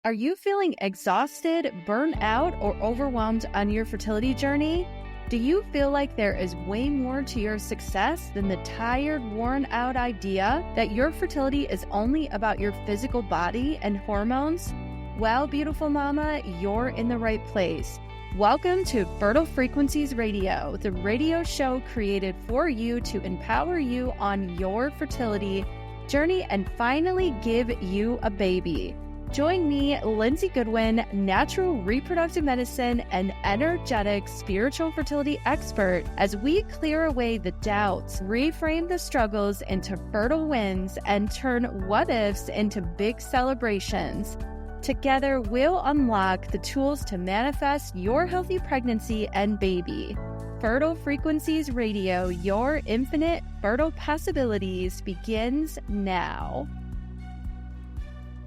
Are you feeling exhausted, burnt out, or overwhelmed on your fertility journey? Do you feel like there is way more to your success than the tired, worn out idea that your fertility is only about your physical body and hormones? Well, beautiful mama, you're in the right place. Welcome to Fertile Frequencies Radio, the radio show created for you to empower you on your fertility journey and finally give you a baby. Join me, Lindsay Goodwin, natural reproductive medicine and energetic spiritual fertility expert, as we clear away the doubts, reframe the struggles into fertile wins, and turn what-ifs into big celebrations. Together, we'll unlock the tools to manifest your healthy pregnancy and baby. Fertile Frequencies Radio, your infinite fertile possibilities begins now.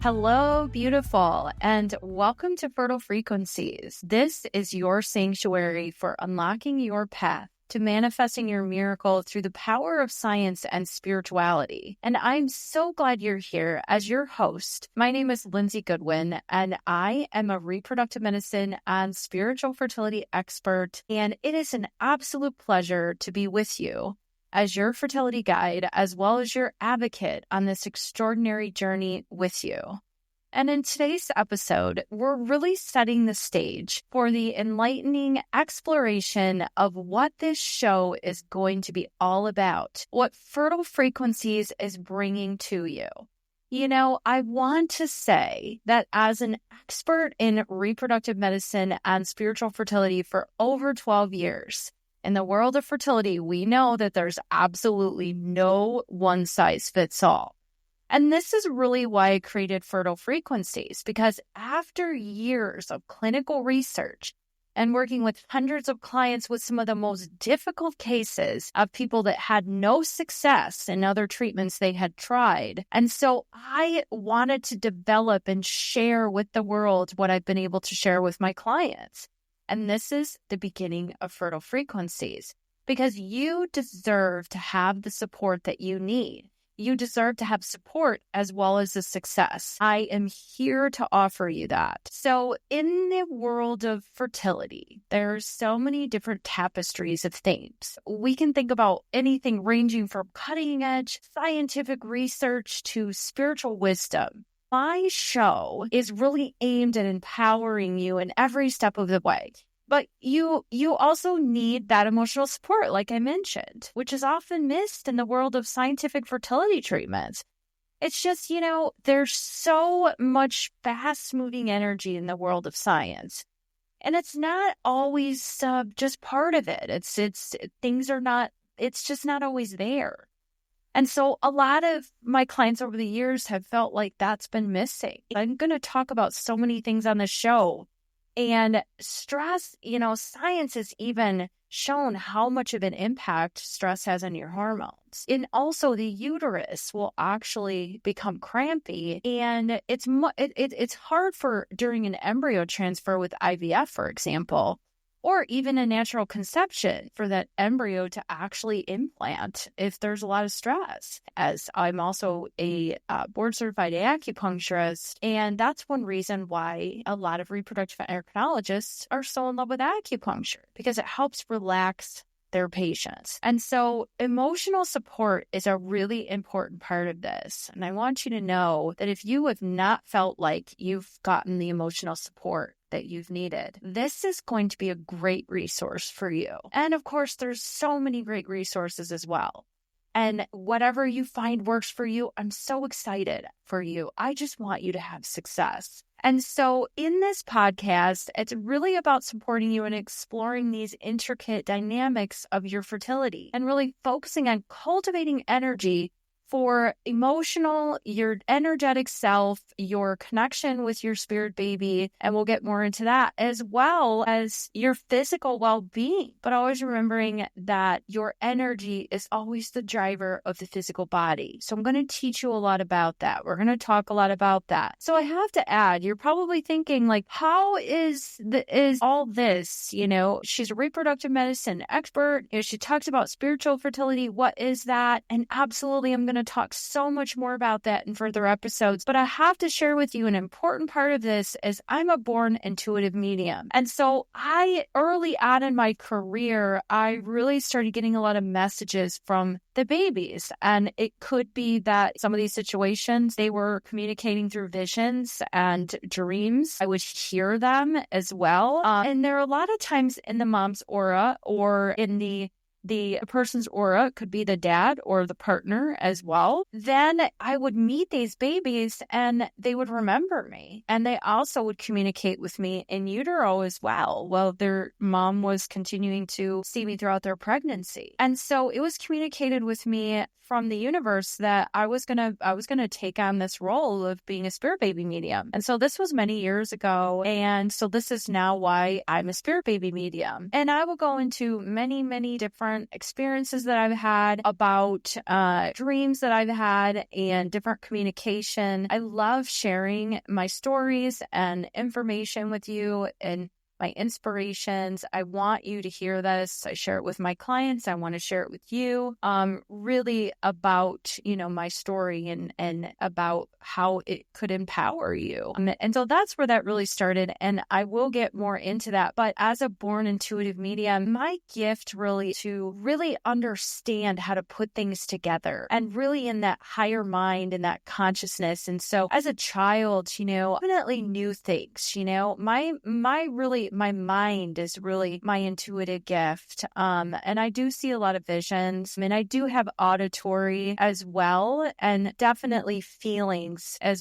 Hello, beautiful, and welcome to Fertile Frequencies. This is your sanctuary for unlocking your path to manifesting your miracle through the power of science and spirituality. And I'm so glad you're here as your host. My name is Lindsay Goodwin, and I am a reproductive medicine and spiritual fertility expert, and it is an absolute pleasure to be with you as your fertility guide, as well as your advocate on this extraordinary journey with you. And in today's episode, we're really setting the stage for the enlightening exploration of what this show is going to be all about, what Fertile Frequencies is bringing to you. You know, I want to say that as an expert in reproductive medicine and spiritual fertility for over 12 years, in the world of fertility, we know that there's absolutely no one-size-fits-all. And this is really why I created Fertile Frequencies, because after years of clinical research and working with hundreds of clients with some of the most difficult cases of people that had no success in other treatments they had tried. And so I wanted to develop and share with the world what I've been able to share with my clients. And this is the beginning of Fertile Frequencies, because you deserve to have the support that you need. You deserve to have support as well as the success. I am here to offer you that. So in the world of fertility, there's so many different tapestries of themes. We can think about anything ranging from cutting edge scientific research to spiritual wisdom. My show is really aimed at empowering you in every step of the way. But you also need that emotional support, like I mentioned, which is often missed in the world of scientific fertility treatments. It's just, there's so much fast-moving energy in the world of science. And it's not always just part of it. It's just not always there. And so a lot of my clients over the years have felt like that's been missing. I'm going to talk about so many things on the show. And stress, science has even shown how much of an impact stress has on your hormones. And also the uterus will actually become crampy. And it's hard during an embryo transfer with IVF, for example, or even a natural conception for that embryo to actually implant if there's a lot of stress. As I'm also a board-certified acupuncturist, and that's one reason why a lot of reproductive endocrinologists are so in love with acupuncture, because it helps relax their patients. And so emotional support is a really important part of this. And I want you to know that if you have not felt like you've gotten the emotional support that you've needed, this is going to be a great resource for you. And of course, there's so many great resources as well. And whatever you find works for you, I'm so excited for you. I just want you to have success. And so in this podcast, it's really about supporting you and exploring these intricate dynamics of your fertility and really focusing on cultivating energy for your energetic self, your connection with your spirit baby, and we'll get more into that, as well as your physical well-being. But always remembering that your energy is always the driver of the physical body. So I'm going to teach you a lot about that. We're going to talk a lot about that. So I have to add, you're probably thinking, like, how is all this? She's a reproductive medicine expert. She talks about spiritual fertility. What is that? And absolutely, I'm going to to talk so much more about that in further episodes, but I have to share with you an important part of this is I'm a born intuitive medium. And so early on in my career, I really started getting a lot of messages from the babies. And it could be that some of these situations, they were communicating through visions and dreams. I would hear them as well. And there are a lot of times in the mom's aura or in the person's aura, could be the dad or the partner as well. Then I would meet these babies and they would remember me. And they also would communicate with me in utero as well. Well, their mom was continuing to see me throughout their pregnancy. And so it was communicated with me from the universe that I was gonna take on this role of being a spirit baby medium. And so this was many years ago. And so this is now why I'm a spirit baby medium. And I will go into many, many different experiences that I've had about dreams that I've had and different communication. I love sharing my stories and information with you and my inspirations. I want you to hear this. I share it with my clients. I want to share it with you. Really about, my story and about how it could empower you. And so that's where that really started. And I will get more into that. But as a born intuitive medium, my gift really to really understand how to put things together and really in that higher mind and that consciousness. And so as a child, definitely knew things, my mind is really my intuitive gift. And I do see a lot of visions. I mean, I do have auditory as well, and definitely feelings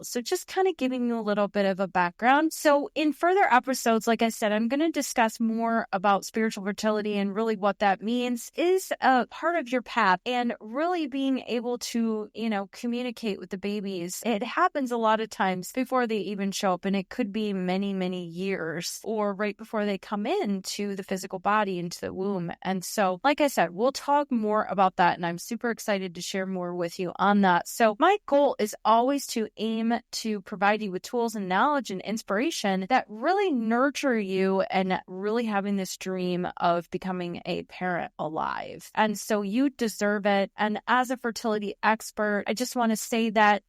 so just kind of giving you a little bit of a background. So in further episodes, like I said, I'm going to discuss more about spiritual fertility and really what that means is a part of your path and really being able to, communicate with the babies. It happens a lot of times before they even show up, and it could be many, many years or right before they come into the physical body, into the womb. And so, like I said, we'll talk more about that, and I'm super excited to share more with you on that. So my goal is always to aim to provide you with tools and knowledge and inspiration that really nurture you and really having this dream of becoming a parent alive. And so you deserve it. And as a fertility expert, I just want to say that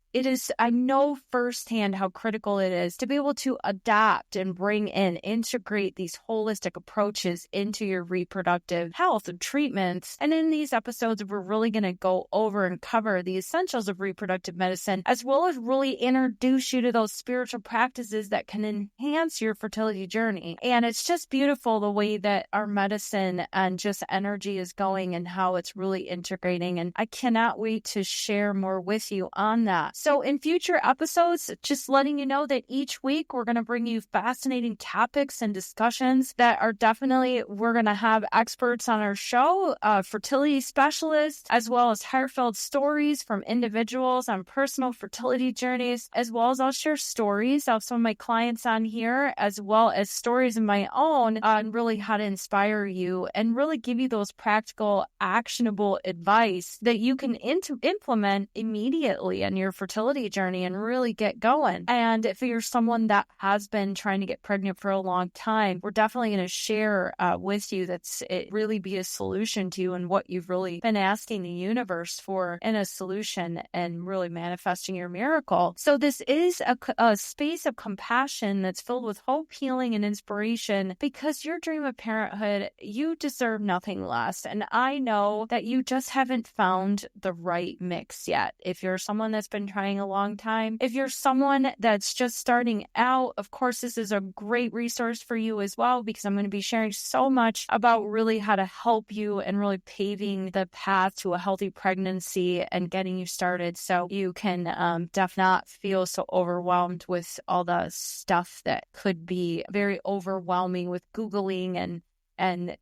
I know firsthand how critical it is to be able to adapt and bring in, integrate these holistic approaches into your reproductive health and treatments. And in these episodes, we're really going to go over and cover the essentials of reproductive medicine, as well as really introduce you to those spiritual practices that can enhance your fertility journey. And it's just beautiful the way that our medicine and just energy is going and how it's really integrating. And I cannot wait to share more with you on that. So in future episodes, just letting you know that each week we're going to bring you fascinating topics and discussions that are we're going to have experts on our show, fertility specialists, as well as heartfelt stories from individuals on personal fertility journeys, as well as I'll share stories of some of my clients on here, as well as stories of my own on really how to inspire you and really give you those practical, actionable advice that you can implement immediately on your fertility journey and really get going. And if you're someone that has been trying to get pregnant for a long time, we're definitely going to share with you it really be a solution to you and what you've really been asking the universe for in a solution and really manifesting your miracle. So this is a space of compassion that's filled with hope, healing, and inspiration, because your dream of parenthood, you deserve nothing less. And I know that you just haven't found the right mix yet. If you're someone that's been trying a long time, if you're someone that's just starting out, of course, this is a great resource for you as well, because I'm going to be sharing so much about really how to help you and really paving the path to a healthy pregnancy and getting you started so you can definitely not feel so overwhelmed with all the stuff that could be very overwhelming with Googling and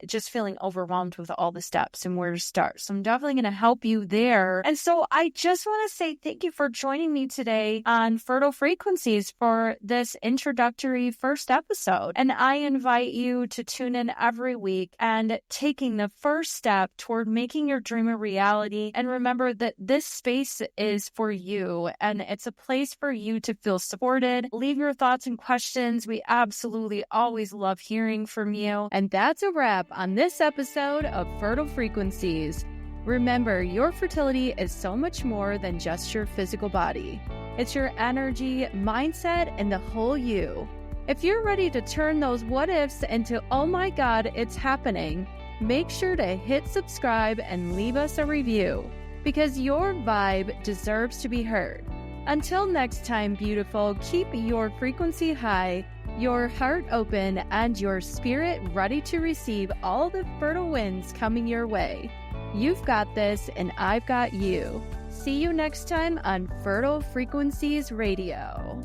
just feeling overwhelmed with all the steps and where to start. So I'm definitely going to help you there. And so I just want to say thank you for joining me today on Fertile Frequencies for this introductory first episode. And I invite you to tune in every week and taking the first step toward making your dream a reality. And remember that this space is for you, and it's a place for you to feel supported. Leave your thoughts and questions. We absolutely always love hearing from you. And that's a wrap on this episode of Fertile Frequencies. Remember, your fertility is so much more than just your physical body. It's your energy, mindset, and the whole you. If you're ready to turn those what ifs into, oh my God, it's happening, make sure to hit subscribe and leave us a review, because your vibe deserves to be heard. Until next time, beautiful, keep your frequency high, your heart open, and your spirit ready to receive all the fertile winds coming your way. You've got this, and I've got you. See you next time on Fertile Frequencies Radio.